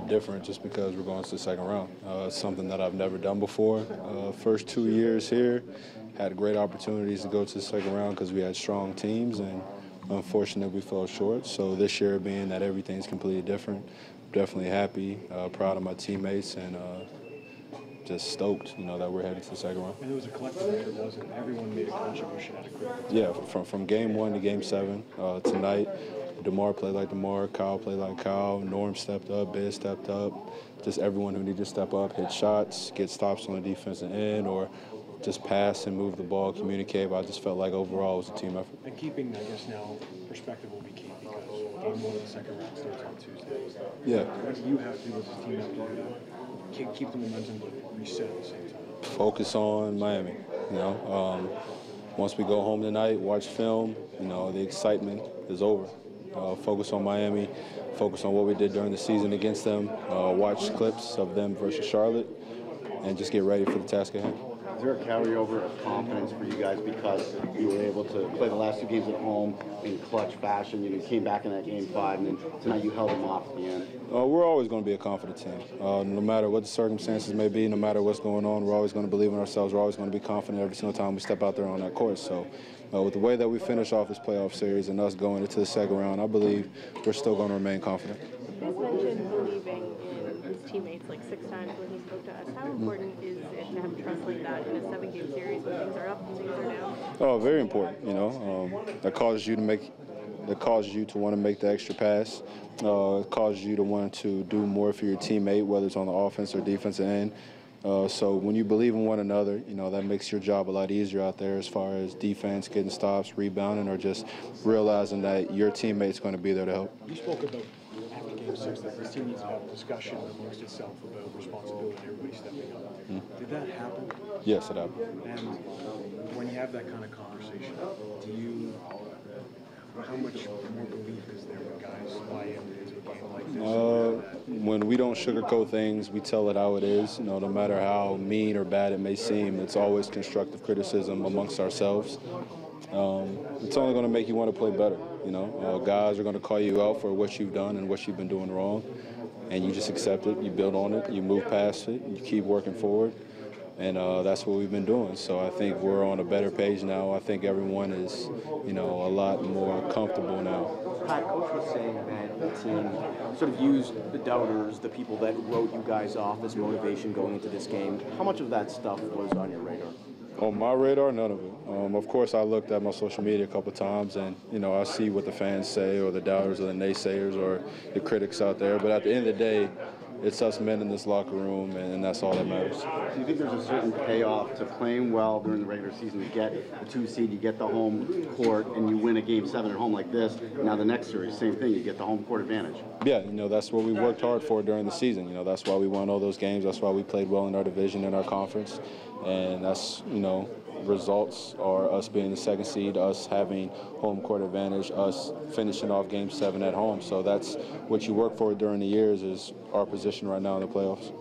Different just because we're going to the second round. It's something that I've never done before. First 2 years here, had great opportunities to go to the second round because we had strong teams, and unfortunately we fell short. So this year, being that everything's completely different, definitely happy, proud of my teammates, and just stoked, that we're headed to the second round. And it was a collective effort, wasn't it? Everyone made a contribution at a critical time. Yeah, from game 1 to game 7 tonight. DeMar played like DeMar, Kyle played like Kyle, Norm stepped up, Biz stepped up. Just everyone who needed to step up, hit shots, get stops on the defensive end, or just pass and move the ball, communicate. But I just felt like overall it was a team effort. And keeping, I guess now, perspective will be key because game 1 of the second round starts on Tuesday. Yeah. What do you have to do as a team have to do that? Keep the momentum, but reset at the same time. Focus on Miami. Once we go home tonight, watch film, the excitement is over. Focus on Miami, focus on what we did during the season against them, watch clips of them versus Charlotte, and just get ready for the task at hand. Is there a carryover of confidence for you guys because you were able to play the last 2 games at home in clutch fashion? You came back in that game 5, and then tonight you held them off at the end. We're always going to be a confident team. No matter what the circumstances may be, no matter what's going on, we're always going to believe in ourselves. We're always going to be confident every single time we step out there on that court. So with the way that we finish off this playoff series and us going into the second round, I believe we're still going to remain confident. Biz mentioned believing in his teammates like 6 times when he spoke to us. How important is it to have trust like that in a 7-game series when things are up and things are down? Oh, very important. That causes you to want to make the extra pass. It causes you to want to do more for your teammate, whether it's on the offense or defensive end. So when you believe in one another, that makes your job a lot easier out there as far as defense, getting stops, rebounding, or just realizing that your teammate's going to be there to help. You spoke about after Game 6 that this team needs to have a discussion amongst itself about responsibility and everybody stepping up. Did that happen? Yes, it happened. And when you have that kind of conversation, how much more belief is there when guys buy into a game like this? When we don't sugarcoat things, we tell it how it is. No matter how mean or bad it may seem, it's always constructive criticism amongst ourselves. It's only going to make you want to play better. Guys are going to call you out for what you've done and what you've been doing wrong, and you just accept it, you build on it, you move past it, you keep working forward, and that's what we've been doing. So I think we're on a better page now. I think everyone is, a lot more comfortable now. Pat, Coach was saying that the team sort of used the doubters, the people that wrote you guys off as motivation going into this game. How much of that stuff was on your radar? On my radar, none of it. Of course, I looked at my social media a couple of times, and I see what the fans say, or the doubters, or the naysayers, or the critics out there. But at the end of the day, it's us men in this locker room, and that's all that matters. Do you think there's a certain payoff to playing well during the regular season to get the 2 seed, you get the home court, and you win a Game 7 at home like this? Now the next series, same thing, you get the home court advantage. Yeah, that's what we worked hard for during the season. That's why we won all those games. That's why we played well in our division and our conference. And that's, results are us being the 2nd seed, us having home court advantage, us finishing off Game 7 at home. So that's what you work for during the years is our position right now in the playoffs.